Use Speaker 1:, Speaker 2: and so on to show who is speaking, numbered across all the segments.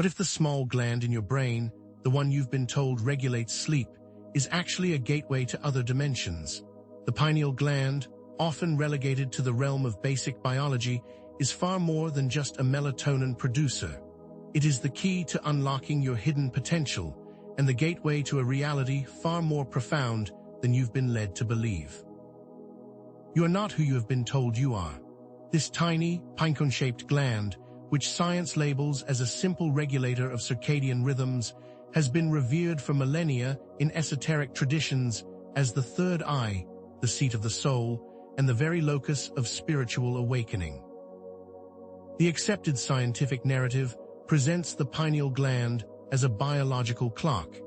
Speaker 1: What if the small gland in your brain, the one you've been told regulates sleep, is actually a gateway to other dimensions? The pineal gland, often relegated to the realm of basic biology, is far more than just a melatonin producer. It is the key to unlocking your hidden potential and the gateway to a reality far more profound than you've been led to believe. You are not who you have been told you are. This tiny, pinecone-shaped gland, which science labels as a simple regulator of circadian rhythms, has been revered for millennia in esoteric traditions as the third eye, the seat of the soul, and the very locus of spiritual awakening. The accepted scientific narrative presents the pineal gland as a biological clock,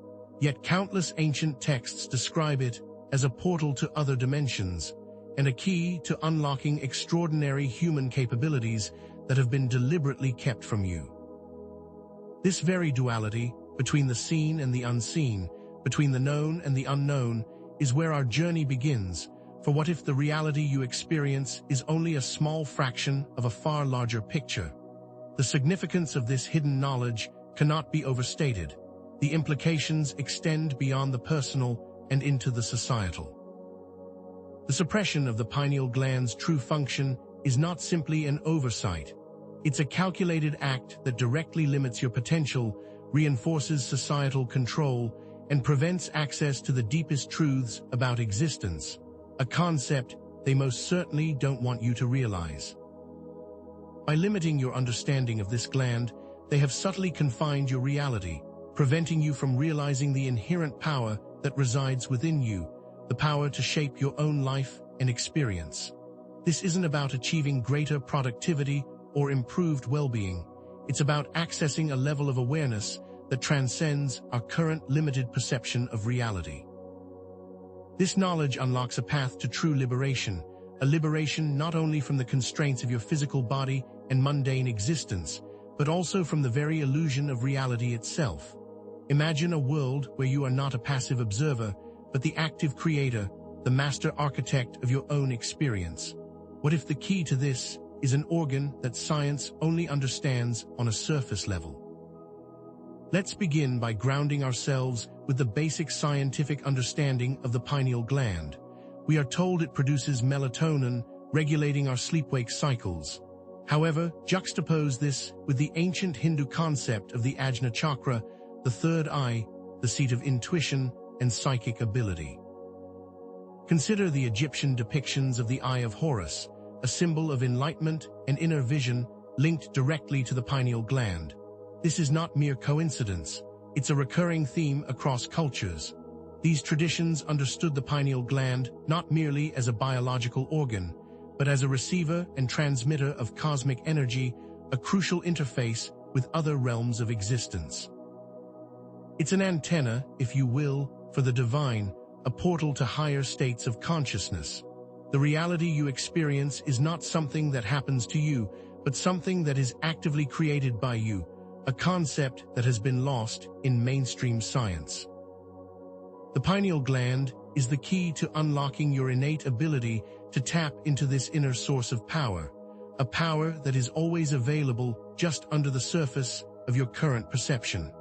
Speaker 1: yet countless ancient texts describe it as a portal to other dimensions and a key to unlocking extraordinary human capabilities that have been deliberately kept from you. This very duality, between the seen and the unseen, between the known and the unknown, is where our journey begins. For what if the reality you experience is only a small fraction of a far larger picture? The significance of this hidden knowledge cannot be overstated. The implications extend beyond the personal and into the societal. The suppression of the pineal gland's true function is not simply an oversight. It's a calculated act that directly limits your potential, reinforces societal control, and prevents access to the deepest truths about existence, a concept they most certainly don't want you to realize. By limiting your understanding of this gland, they have subtly confined your reality, preventing you from realizing the inherent power that resides within you, the power to shape your own life and experience. This isn't about achieving greater productivity or improved well-being. It's about accessing a level of awareness that transcends our current limited perception of reality. This knowledge unlocks a path to true liberation, a liberation not only from the constraints of your physical body and mundane existence, but also from the very illusion of reality itself. Imagine a world where you are not a passive observer, but the active creator, the master architect of your own experience. What if the key to this is an organ that science only understands on a surface level? Let's begin by grounding ourselves with the basic scientific understanding of the pineal gland. We are told it produces melatonin, regulating our sleep-wake cycles. However, juxtapose this with the ancient Hindu concept of the Ajna chakra, the third eye, the seat of intuition and psychic ability. Consider the Egyptian depictions of the Eye of Horus, a symbol of enlightenment and inner vision linked directly to the pineal gland. This is not mere coincidence. It's a recurring theme across cultures. These traditions understood the pineal gland not merely as a biological organ, but as a receiver and transmitter of cosmic energy, a crucial interface with other realms of existence. It's an antenna, if you will, for the divine, a portal to higher states of consciousness. The reality you experience is not something that happens to you, but something that is actively created by you, a concept that has been lost in mainstream science. The pineal gland is the key to unlocking your innate ability to tap into this inner source of power, a power that is always available just under the surface of your current perception.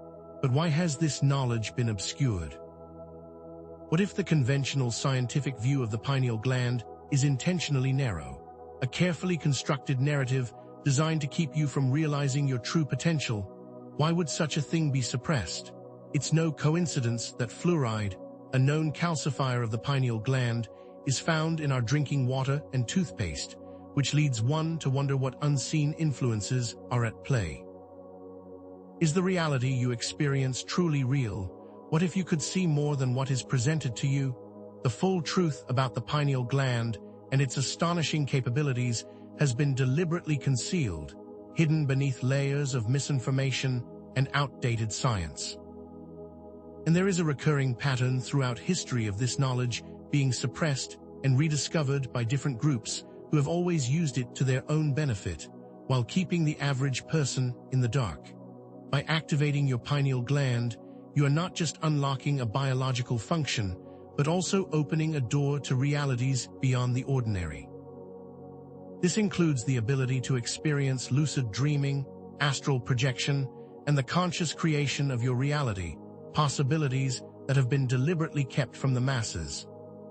Speaker 1: But why has this knowledge been obscured? What if the conventional scientific view of the pineal gland is intentionally narrow, a carefully constructed narrative designed to keep you from realizing your true potential? Why would such a thing be suppressed? It's no coincidence that fluoride, a known calcifier of the pineal gland, is found in our drinking water and toothpaste, which leads one to wonder what unseen influences are at play. Is the reality you experience truly real? What if you could see more than what is presented to you? The full truth about the pineal gland and its astonishing capabilities has been deliberately concealed, hidden beneath layers of misinformation and outdated science. And there is a recurring pattern throughout history of this knowledge being suppressed and rediscovered by different groups who have always used it to their own benefit, while keeping the average person in the dark. By activating your pineal gland, you are not just unlocking a biological function, but also opening a door to realities beyond the ordinary. This includes the ability to experience lucid dreaming, astral projection, and the conscious creation of your reality, possibilities that have been deliberately kept from the masses.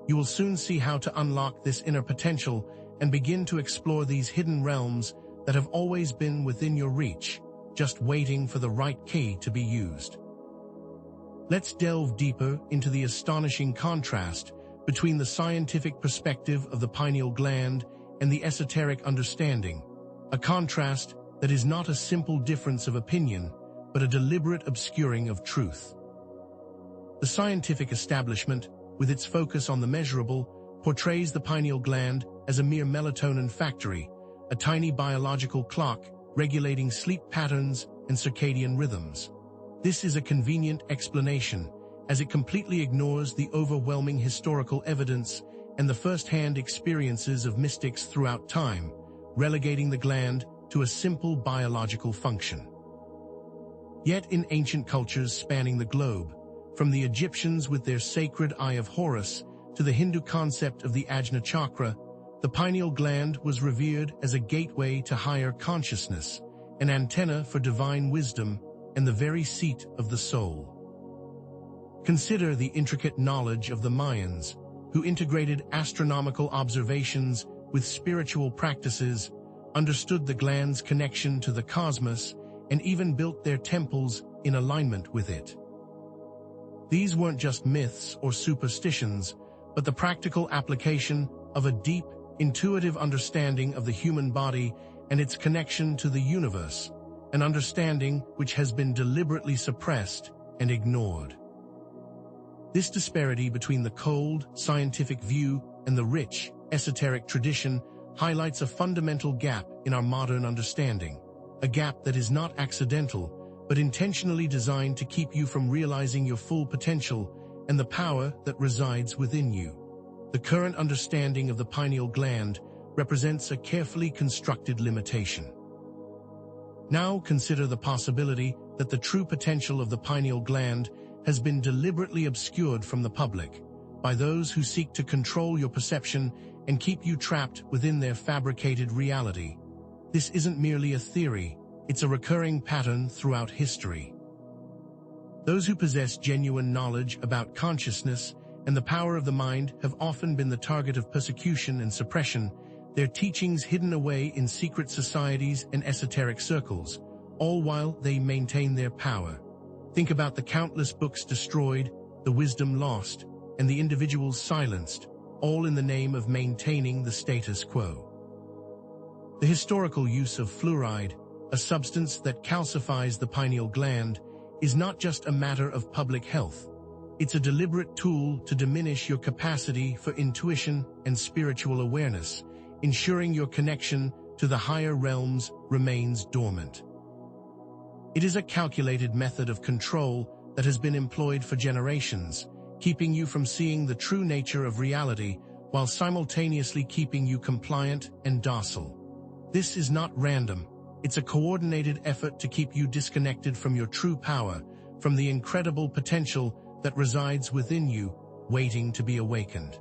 Speaker 1: You will soon see how to unlock this inner potential and begin to explore these hidden realms that have always been within your reach, just waiting for the right key to be used. Let's delve deeper into the astonishing contrast between the scientific perspective of the pineal gland and the esoteric understanding, a contrast that is not a simple difference of opinion, but a deliberate obscuring of truth. The scientific establishment, with its focus on the measurable, portrays the pineal gland as a mere melatonin factory, a tiny biological clock regulating sleep patterns and circadian rhythms. This is a convenient explanation, as it completely ignores the overwhelming historical evidence and the first-hand experiences of mystics throughout time, relegating the gland to a simple biological function. Yet in ancient cultures spanning the globe, from the Egyptians with their sacred Eye of Horus to the Hindu concept of the Ajna chakra, the pineal gland was revered as a gateway to higher consciousness, an antenna for divine wisdom, and the very seat of the soul. Consider the intricate knowledge of the Mayans, who integrated astronomical observations with spiritual practices, understood the gland's connection to the cosmos, and even built their temples in alignment with it. These weren't just myths or superstitions, but the practical application of a deep, intuitive understanding of the human body and its connection to the universe, an understanding which has been deliberately suppressed and ignored. This disparity between the cold, scientific view and the rich, esoteric tradition highlights a fundamental gap in our modern understanding, a gap that is not accidental, but intentionally designed to keep you from realizing your full potential and the power that resides within you. The current understanding of the pineal gland represents a carefully constructed limitation. Now consider the possibility that the true potential of the pineal gland has been deliberately obscured from the public by those who seek to control your perception and keep you trapped within their fabricated reality. This isn't merely a theory, it's a recurring pattern throughout history. Those who possess genuine knowledge about consciousness and the power of the mind have often been the target of persecution and suppression, their teachings hidden away in secret societies and esoteric circles, all while they maintain their power. Think about the countless books destroyed, the wisdom lost, and the individuals silenced, all in the name of maintaining the status quo. The historical use of fluoride, a substance that calcifies the pineal gland, is not just a matter of public health. It's a deliberate tool to diminish your capacity for intuition and spiritual awareness, ensuring your connection to the higher realms remains dormant. It is a calculated method of control that has been employed for generations, keeping you from seeing the true nature of reality while simultaneously keeping you compliant and docile. This is not random. It's a coordinated effort to keep you disconnected from your true power, from the incredible potential that resides within you, waiting to be awakened.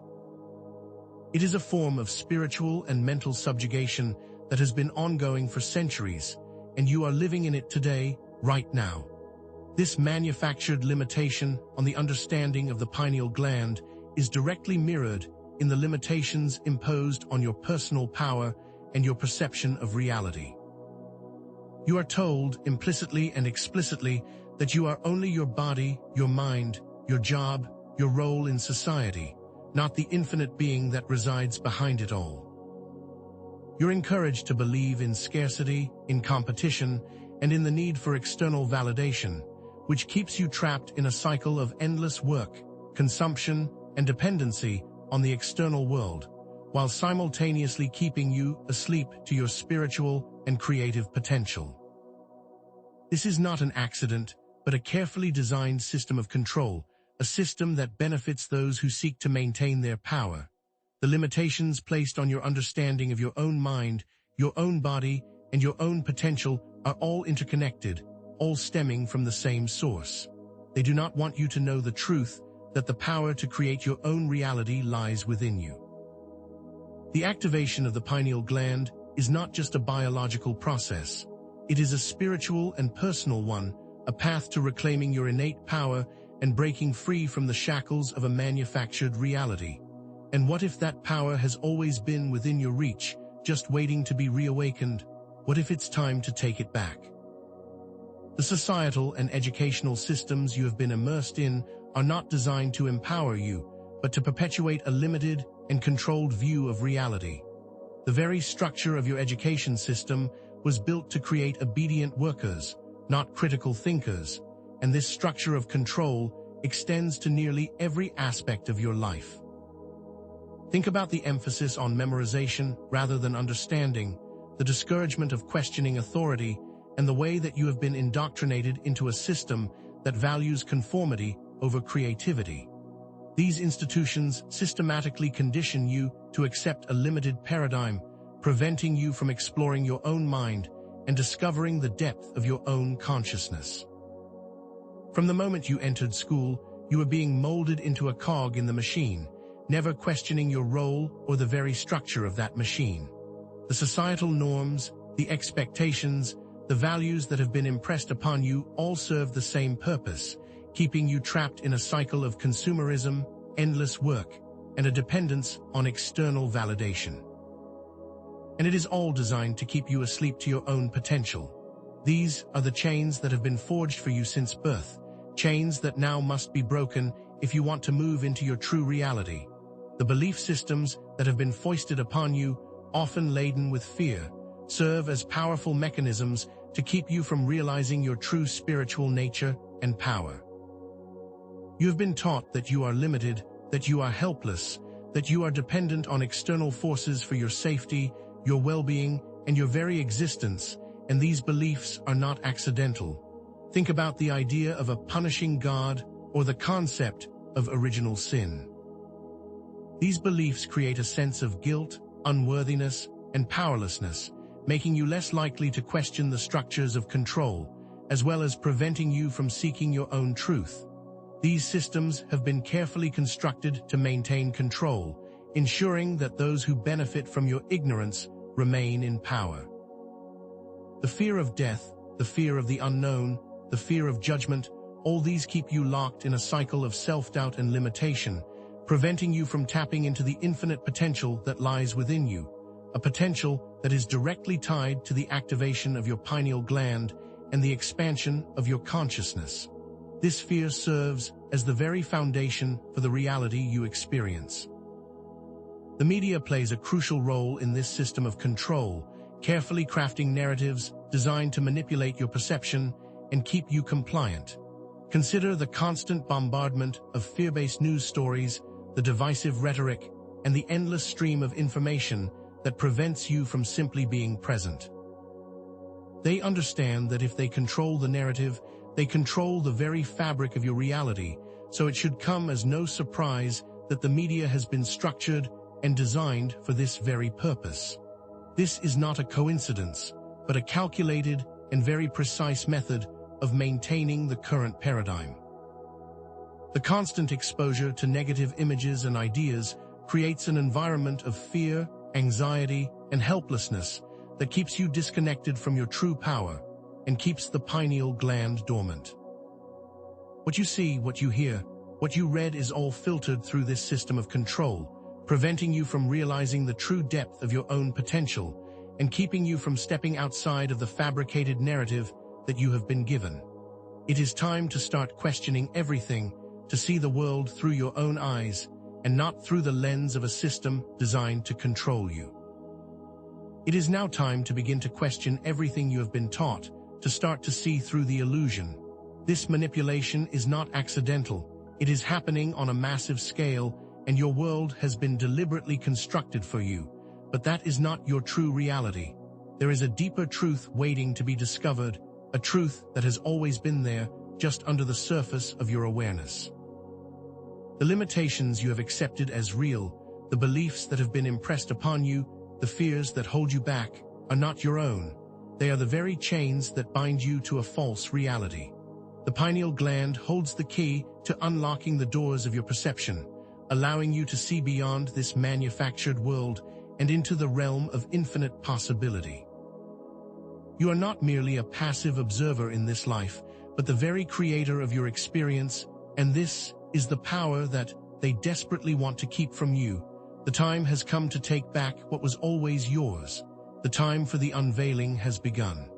Speaker 1: It is a form of spiritual and mental subjugation that has been ongoing for centuries, and you are living in it today, right now. This manufactured limitation on the understanding of the pineal gland is directly mirrored in the limitations imposed on your personal power and your perception of reality. You are told, implicitly and explicitly, that you are only your body, your mind, your job, your role in society, not the infinite being that resides behind it all. You're encouraged to believe in scarcity, in competition, and in the need for external validation, which keeps you trapped in a cycle of endless work, consumption, and dependency on the external world, while simultaneously keeping you asleep to your spiritual and creative potential. This is not an accident, but a carefully designed system of control, a system that benefits those who seek to maintain their power. The limitations placed on your understanding of your own mind, your own body, and your own potential are all interconnected, all stemming from the same source. They do not want you to know the truth, that the power to create your own reality lies within you. The activation of the pineal gland is not just a biological process. It is a spiritual and personal one, a path to reclaiming your innate power and breaking free from the shackles of a manufactured reality. And what if that power has always been within your reach, just waiting to be reawakened? What if it's time to take it back? The societal and educational systems you have been immersed in are not designed to empower you, but to perpetuate a limited and controlled view of reality. The very structure of your education system was built to create obedient workers, not critical thinkers, and this structure of control extends to nearly every aspect of your life. Think about the emphasis on memorization rather than understanding, the discouragement of questioning authority, and the way that you have been indoctrinated into a system that values conformity over creativity. These institutions systematically condition you to accept a limited paradigm, preventing you from exploring your own mind and discovering the depth of your own consciousness. From the moment you entered school, you were being molded into a cog in the machine, never questioning your role or the very structure of that machine. The societal norms, the expectations, the values that have been impressed upon you all serve the same purpose, keeping you trapped in a cycle of consumerism, endless work, and a dependence on external validation. And it is all designed to keep you asleep to your own potential. These are the chains that have been forged for you since birth, chains that now must be broken if you want to move into your true reality. The belief systems that have been foisted upon you, often laden with fear, serve as powerful mechanisms to keep you from realizing your true spiritual nature and power. You have been taught that you are limited, that you are helpless, that you are dependent on external forces for your safety, your well-being, and your very existence, and these beliefs are not accidental. Think about the idea of a punishing God or the concept of original sin. These beliefs create a sense of guilt, unworthiness, and powerlessness, making you less likely to question the structures of control, as well as preventing you from seeking your own truth. These systems have been carefully constructed to maintain control, ensuring that those who benefit from your ignorance remain in power. The fear of death, the fear of the unknown, the fear of judgment, all these keep you locked in a cycle of self-doubt and limitation, preventing you from tapping into the infinite potential that lies within you, a potential that is directly tied to the activation of your pineal gland and the expansion of your consciousness. This fear serves as the very foundation for the reality you experience. The media plays a crucial role in this system of control, carefully crafting narratives designed to manipulate your perception and keep you compliant. Consider the constant bombardment of fear-based news stories, the divisive rhetoric, and the endless stream of information that prevents you from simply being present. They understand that if they control the narrative, they control the very fabric of your reality, so it should come as no surprise that the media has been structured and designed for this very purpose. This is not a coincidence, but a calculated and very precise method of maintaining the current paradigm. The constant exposure to negative images and ideas creates an environment of fear, anxiety, and helplessness that keeps you disconnected from your true power and keeps the pineal gland dormant. What you see, what you hear, what you read is all filtered through this system of control, preventing you from realizing the true depth of your own potential and keeping you from stepping outside of the fabricated narrative that you have been given. It is time to start questioning everything, to see the world through your own eyes and not through the lens of a system designed to control you. It is now time to begin to question everything you have been taught, to start to see through the illusion. This manipulation is not accidental. It is happening on a massive scale, and your world has been deliberately constructed for you. But that is not your true reality. There is a deeper truth waiting to be discovered, a truth that has always been there, just under the surface of your awareness. The limitations you have accepted as real, the beliefs that have been impressed upon you, the fears that hold you back, are not your own. They are the very chains that bind you to a false reality. The pineal gland holds the key to unlocking the doors of your perception, allowing you to see beyond this manufactured world and into the realm of infinite possibility. You are not merely a passive observer in this life, but the very creator of your experience, and this is the power that they desperately want to keep from you. The time has come to take back what was always yours. The time for the unveiling has begun.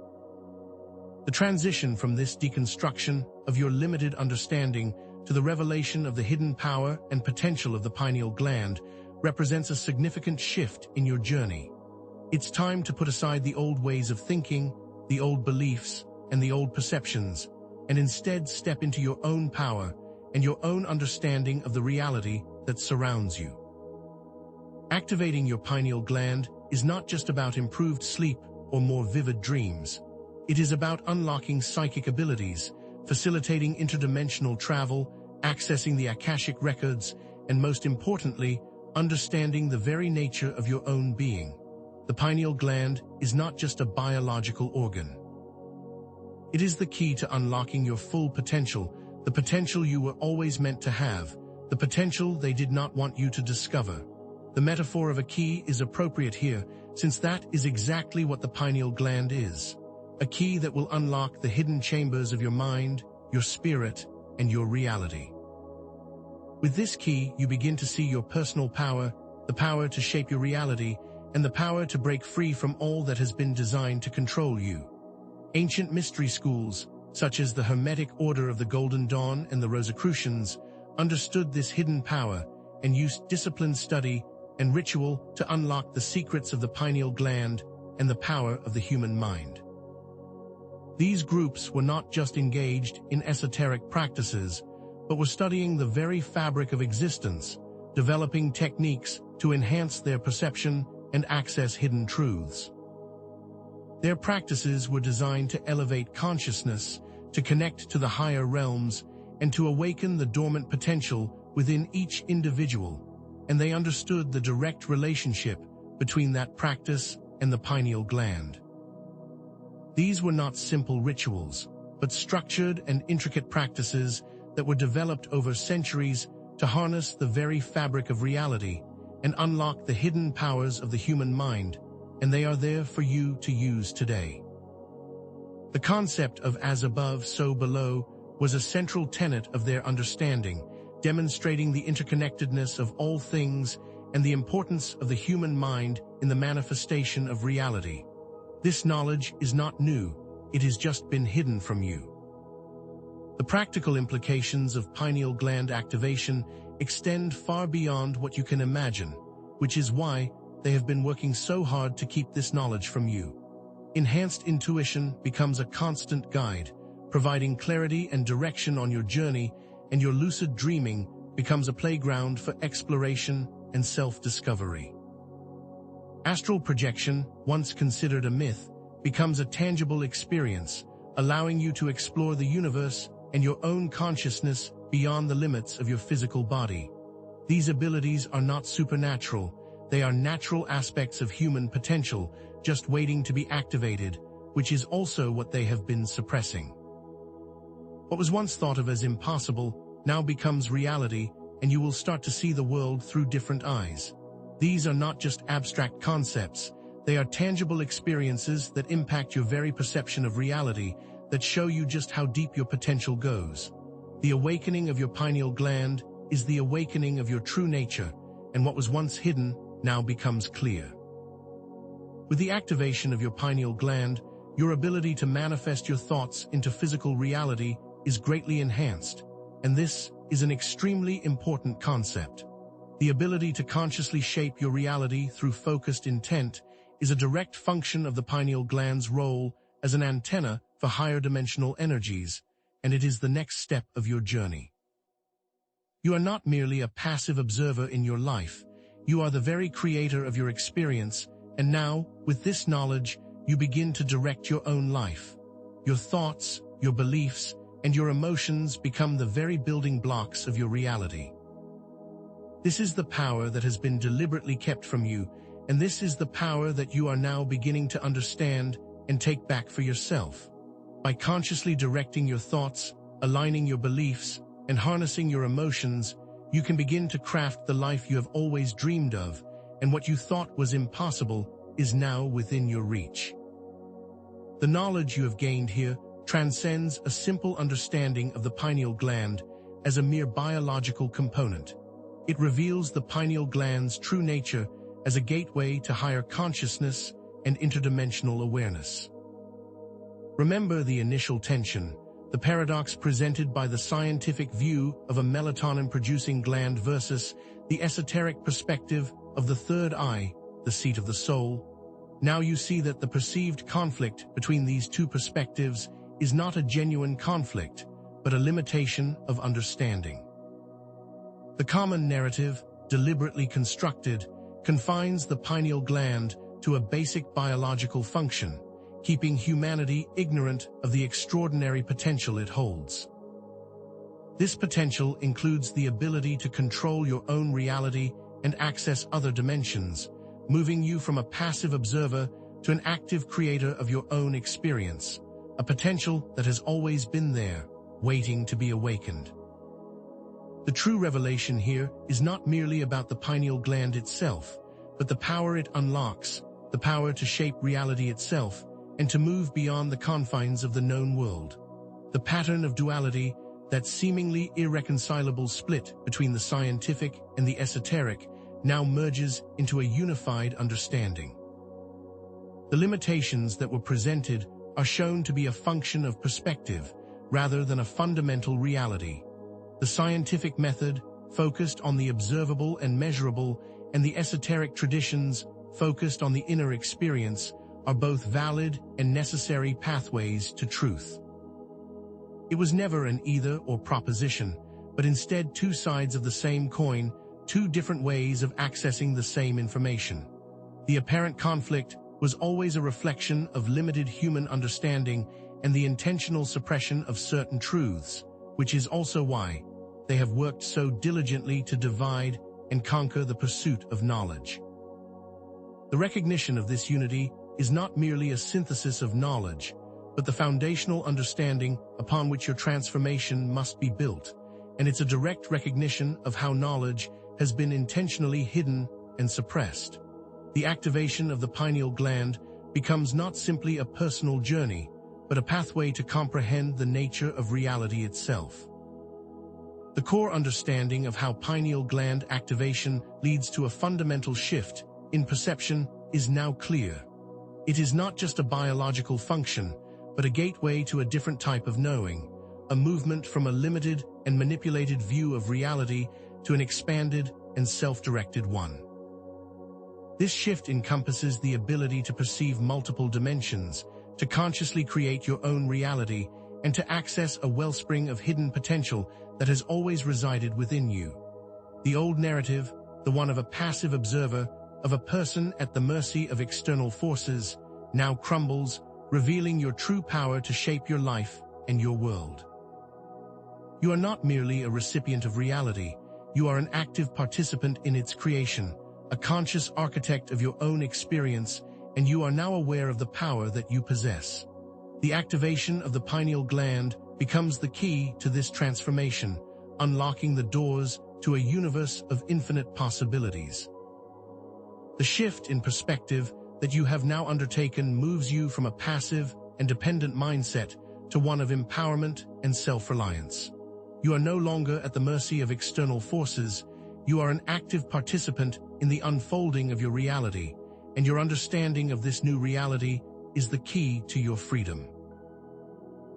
Speaker 1: The transition from this deconstruction of your limited understanding to the revelation of the hidden power and potential of the pineal gland represents a significant shift in your journey. It's time to put aside the old ways of thinking, the old beliefs, and the old perceptions, and instead step into your own power and your own understanding of the reality that surrounds you. Activating your pineal gland is not just about improved sleep or more vivid dreams. It is about unlocking psychic abilities, facilitating interdimensional travel, accessing the Akashic records, and most importantly, understanding the very nature of your own being. The pineal gland is not just a biological organ. It is the key to unlocking your full potential, the potential you were always meant to have, the potential they did not want you to discover. The metaphor of a key is appropriate here, since that is exactly what the pineal gland is. A key that will unlock the hidden chambers of your mind, your spirit, and your reality. With this key, you begin to see your personal power, the power to shape your reality, and the power to break free from all that has been designed to control you. Ancient mystery schools, such as the Hermetic Order of the Golden Dawn and the Rosicrucians, understood this hidden power and used disciplined study and ritual to unlock the secrets of the pineal gland and the power of the human mind. These groups were not just engaged in esoteric practices, but were studying the very fabric of existence, developing techniques to enhance their perception and access hidden truths. Their practices were designed to elevate consciousness, to connect to the higher realms, and to awaken the dormant potential within each individual, and they understood the direct relationship between that practice and the pineal gland. These were not simple rituals, but structured and intricate practices that were developed over centuries to harness the very fabric of reality and unlock the hidden powers of the human mind, and they are there for you to use today. The concept of as above, so below was a central tenet of their understanding, demonstrating the interconnectedness of all things and the importance of the human mind in the manifestation of reality. This knowledge is not new, it has just been hidden from you. The practical implications of pineal gland activation extend far beyond what you can imagine, which is why they have been working so hard to keep this knowledge from you. Enhanced intuition becomes a constant guide, providing clarity and direction on your journey, and your lucid dreaming becomes a playground for exploration and self-discovery. Astral projection, once considered a myth, becomes a tangible experience, allowing you to explore the universe and your own consciousness beyond the limits of your physical body. These abilities are not supernatural, they are natural aspects of human potential, just waiting to be activated, which is also what they have been suppressing. What was once thought of as impossible now becomes reality, and you will start to see the world through different eyes. These are not just abstract concepts, they are tangible experiences that impact your very perception of reality, that show you just how deep your potential goes. The awakening of your pineal gland is the awakening of your true nature, and what was once hidden now becomes clear. With the activation of your pineal gland, your ability to manifest your thoughts into physical reality is greatly enhanced, and this is an extremely important concept. The ability to consciously shape your reality through focused intent is a direct function of the pineal gland's role as an antenna for higher dimensional energies, and it is the next step of your journey. You are not merely a passive observer in your life, you are the very creator of your experience, and now, with this knowledge, you begin to direct your own life. Your thoughts, your beliefs, and your emotions become the very building blocks of your reality. This is the power that has been deliberately kept from you, and this is the power that you are now beginning to understand and take back for yourself. By consciously directing your thoughts, aligning your beliefs, and harnessing your emotions, you can begin to craft the life you have always dreamed of, and what you thought was impossible is now within your reach. The knowledge you have gained here transcends a simple understanding of the pineal gland as a mere biological component. It reveals the pineal gland's true nature as a gateway to higher consciousness and interdimensional awareness. Remember the initial tension, the paradox presented by the scientific view of a melatonin-producing gland versus the esoteric perspective of the third eye, the seat of the soul. Now you see that the perceived conflict between these two perspectives is not a genuine conflict, but a limitation of understanding. The common narrative, deliberately constructed, confines the pineal gland to a basic biological function, keeping humanity ignorant of the extraordinary potential it holds. This potential includes the ability to control your own reality and access other dimensions, moving you from a passive observer to an active creator of your own experience, a potential that has always been there, waiting to be awakened. The true revelation here is not merely about the pineal gland itself, but the power it unlocks, the power to shape reality itself, and to move beyond the confines of the known world. The pattern of duality, that seemingly irreconcilable split between the scientific and the esoteric, now merges into a unified understanding. The limitations that were presented are shown to be a function of perspective, rather than a fundamental reality. The scientific method, focused on the observable and measurable, and the esoteric traditions, focused on the inner experience, are both valid and necessary pathways to truth. It was never an either-or proposition, but instead two sides of the same coin, two different ways of accessing the same information. The apparent conflict was always a reflection of limited human understanding and the intentional suppression of certain truths, which is also why they have worked so diligently to divide and conquer the pursuit of knowledge. The recognition of this unity is not merely a synthesis of knowledge, but the foundational understanding upon which your transformation must be built, and it's a direct recognition of how knowledge has been intentionally hidden and suppressed. The activation of the pineal gland becomes not simply a personal journey, but a pathway to comprehend the nature of reality itself. The core understanding of how pineal gland activation leads to a fundamental shift in perception is now clear. It is not just a biological function, but a gateway to a different type of knowing, a movement from a limited and manipulated view of reality to an expanded and self-directed one. This shift encompasses the ability to perceive multiple dimensions, to consciously create your own reality, and to access a wellspring of hidden potential that has always resided within you. The old narrative, the one of a passive observer, of a person at the mercy of external forces, now crumbles, revealing your true power to shape your life and your world. You are not merely a recipient of reality, you are an active participant in its creation, a conscious architect of your own experience, and you are now aware of the power that you possess. The activation of the pineal gland becomes the key to this transformation, unlocking the doors to a universe of infinite possibilities. The shift in perspective that you have now undertaken moves you from a passive and dependent mindset to one of empowerment and self-reliance. You are no longer at the mercy of external forces, you are an active participant in the unfolding of your reality, and your understanding of this new reality is the key to your freedom.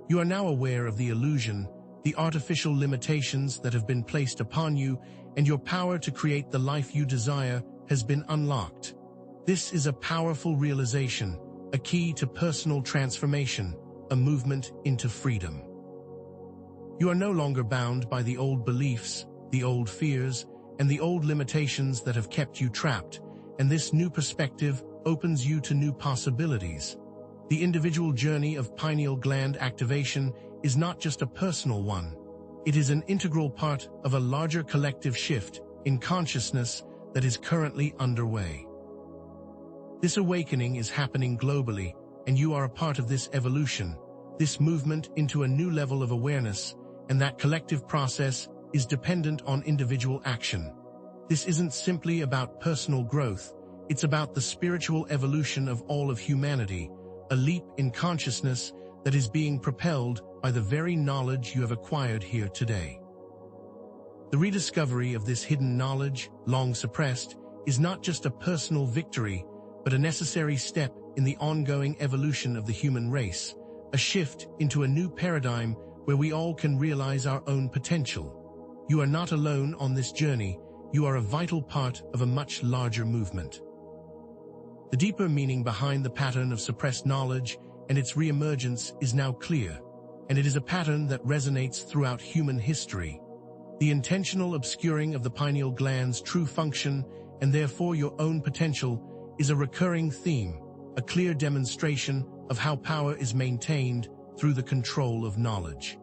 Speaker 1: You are now aware of the illusion, the artificial limitations that have been placed upon you, and your power to create the life you desire has been unlocked. This is a powerful realization, a key to personal transformation, a movement into freedom. You are no longer bound by the old beliefs, the old fears, and the old limitations that have kept you trapped, and this new perspective opens you to new possibilities. The individual journey of pineal gland activation is not just a personal one. It is an integral part of a larger collective shift in consciousness that is currently underway. This awakening is happening globally, and you are a part of this evolution, this movement into a new level of awareness, and that collective process is dependent on individual action. This isn't simply about personal growth, it's about the spiritual evolution of all of humanity, a leap in consciousness that is being propelled by the very knowledge you have acquired here today. The rediscovery of this hidden knowledge, long suppressed, is not just a personal victory, but a necessary step in the ongoing evolution of the human race, a shift into a new paradigm where we all can realize our own potential. You are not alone on this journey. You are a vital part of a much larger movement. The deeper meaning behind the pattern of suppressed knowledge and its reemergence is now clear, and it is a pattern that resonates throughout human history. The intentional obscuring of the pineal gland's true function, and therefore your own potential, is a recurring theme, a clear demonstration of how power is maintained through the control of knowledge.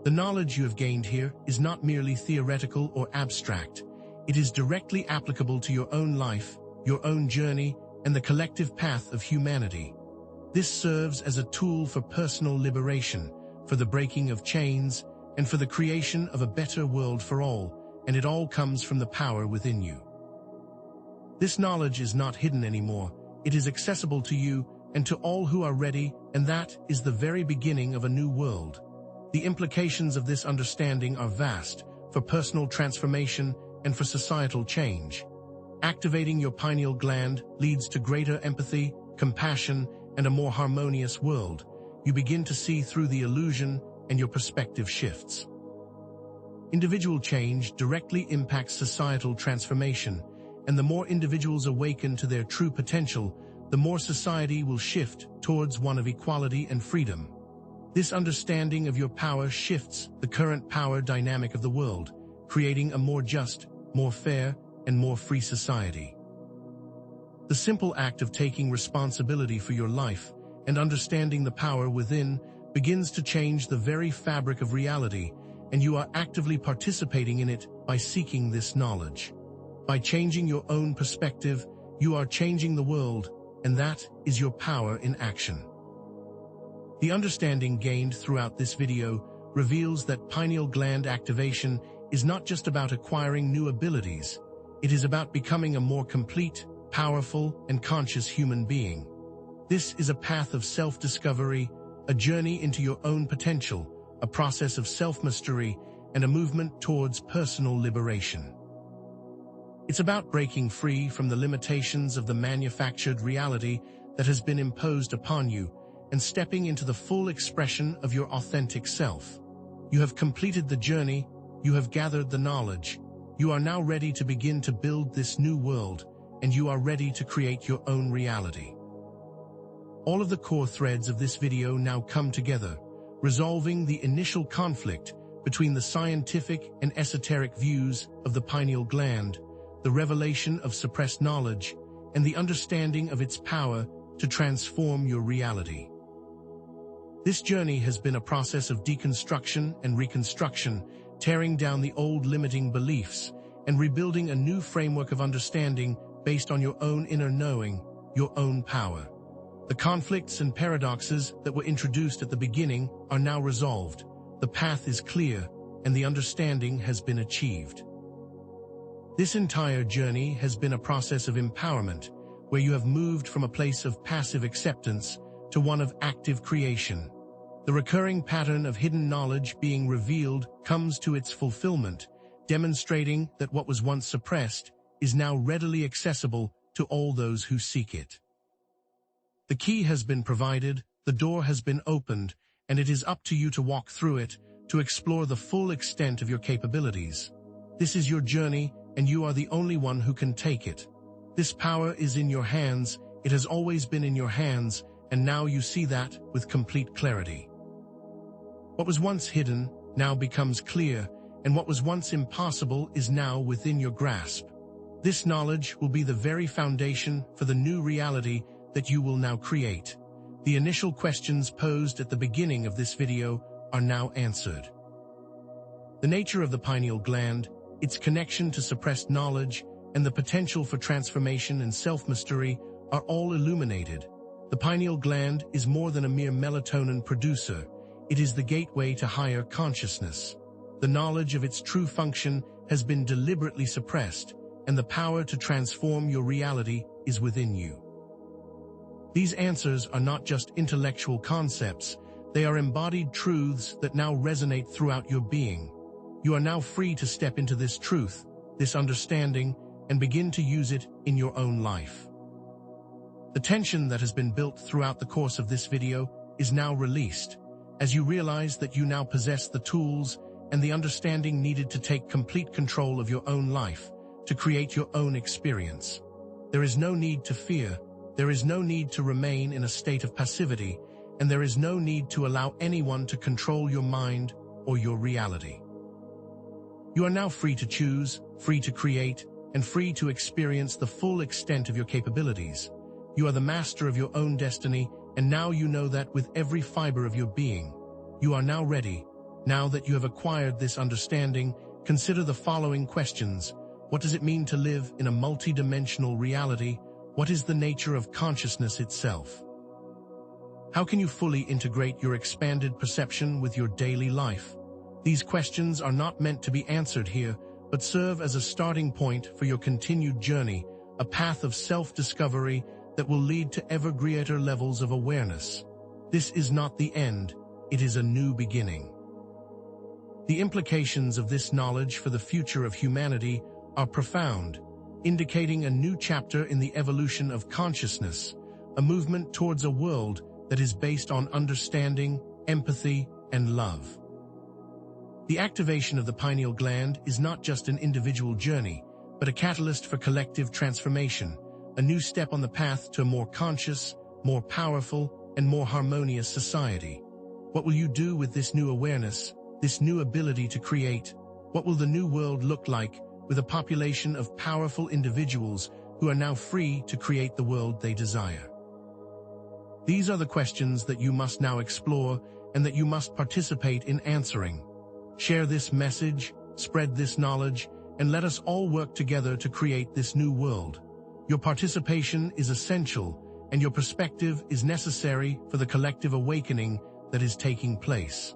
Speaker 1: The knowledge you have gained here is not merely theoretical or abstract. It is directly applicable to your own life, your own journey, and the collective path of humanity. This serves as a tool for personal liberation, for the breaking of chains, and for the creation of a better world for all, and it all comes from the power within you. This knowledge is not hidden anymore. It is accessible to you and to all who are ready, and that is the very beginning of a new world. The implications of this understanding are vast, for personal transformation and for societal change. Activating your pineal gland leads to greater empathy, compassion, and a more harmonious world. You begin to see through the illusion, and your perspective shifts. Individual change directly impacts societal transformation, and the more individuals awaken to their true potential, the more society will shift towards one of equality and freedom. This understanding of your power shifts the current power dynamic of the world, creating a more just, more fair, and more free society. The simple act of taking responsibility for your life and understanding the power within begins to change the very fabric of reality, and you are actively participating in it by seeking this knowledge. By changing your own perspective, you are changing the world, and that is your power in action. The understanding gained throughout this video reveals that pineal gland activation is not just about acquiring new abilities. It is about becoming a more complete, powerful, and conscious human being. This is a path of self-discovery, a journey into your own potential, a process of self-mastery, and a movement towards personal liberation. It's about breaking free from the limitations of the manufactured reality that has been imposed upon you and stepping into the full expression of your authentic self. You have completed the journey, you have gathered the knowledge, you are now ready to begin to build this new world, and you are ready to create your own reality. All of the core threads of this video now come together, resolving the initial conflict between the scientific and esoteric views of the pineal gland, the revelation of suppressed knowledge, and the understanding of its power to transform your reality. This journey has been a process of deconstruction and reconstruction, tearing down the old limiting beliefs and rebuilding a new framework of understanding based on your own inner knowing, your own power. The conflicts and paradoxes that were introduced at the beginning are now resolved, the path is clear, and the understanding has been achieved. This entire journey has been a process of empowerment, where you have moved from a place of passive acceptance to one of active creation. The recurring pattern of hidden knowledge being revealed comes to its fulfillment, demonstrating that what was once suppressed is now readily accessible to all those who seek it. The key has been provided, the door has been opened, and it is up to you to walk through it, to explore the full extent of your capabilities. This is your journey, and you are the only one who can take it. This power is in your hands, it has always been in your hands, and now you see that with complete clarity. What was once hidden now becomes clear, and what was once impossible is now within your grasp. This knowledge will be the very foundation for the new reality that you will now create. The initial questions posed at the beginning of this video are now answered. The nature of the pineal gland, its connection to suppressed knowledge, and the potential for transformation and self-mastery are all illuminated. The pineal gland is more than a mere melatonin producer. It is the gateway to higher consciousness. The knowledge of its true function has been deliberately suppressed, and the power to transform your reality is within you. These answers are not just intellectual concepts, they are embodied truths that now resonate throughout your being. You are now free to step into this truth, this understanding, and begin to use it in your own life. The tension that has been built throughout the course of this video is now released, as you realize that you now possess the tools and the understanding needed to take complete control of your own life, to create your own experience. There is no need to fear, there is no need to remain in a state of passivity, and there is no need to allow anyone to control your mind or your reality. You are now free to choose, free to create, and free to experience the full extent of your capabilities. You are the master of your own destiny, and now you know that with every fiber of your being. You are now ready. Now that you have acquired this understanding, consider the following questions. What does it mean to live in a multidimensional reality? What is the nature of consciousness itself? How can you fully integrate your expanded perception with your daily life? These questions are not meant to be answered here, but serve as a starting point for your continued journey, a path of self-discovery that will lead to ever greater levels of awareness. This is not the end, it is a new beginning. The implications of this knowledge for the future of humanity are profound, indicating a new chapter in the evolution of consciousness, a movement towards a world that is based on understanding, empathy, and love. The activation of the pineal gland is not just an individual journey, but a catalyst for collective transformation, a new step on the path to a more conscious, more powerful, and more harmonious society. What will you do with this new awareness, this new ability to create? What will the new world look like with a population of powerful individuals who are now free to create the world they desire? These are the questions that you must now explore and that you must participate in answering. Share this message, spread this knowledge, and let us all work together to create this new world. Your participation is essential, and your perspective is necessary for the collective awakening that is taking place.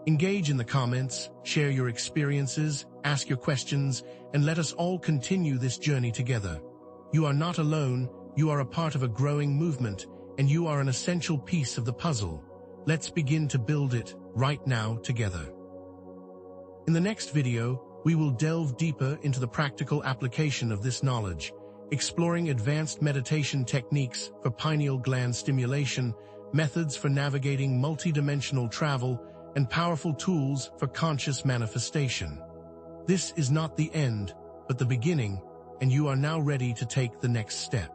Speaker 1: Engage in the comments, share your experiences, ask your questions, and let us all continue this journey together. You are not alone, you are a part of a growing movement, and you are an essential piece of the puzzle. Let's begin to build it right now together. In the next video, we will delve deeper into the practical application of this knowledge, exploring advanced meditation techniques for pineal gland stimulation, methods for navigating multidimensional travel, and powerful tools for conscious manifestation. This is not the end, but the beginning, and you are now ready to take the next step.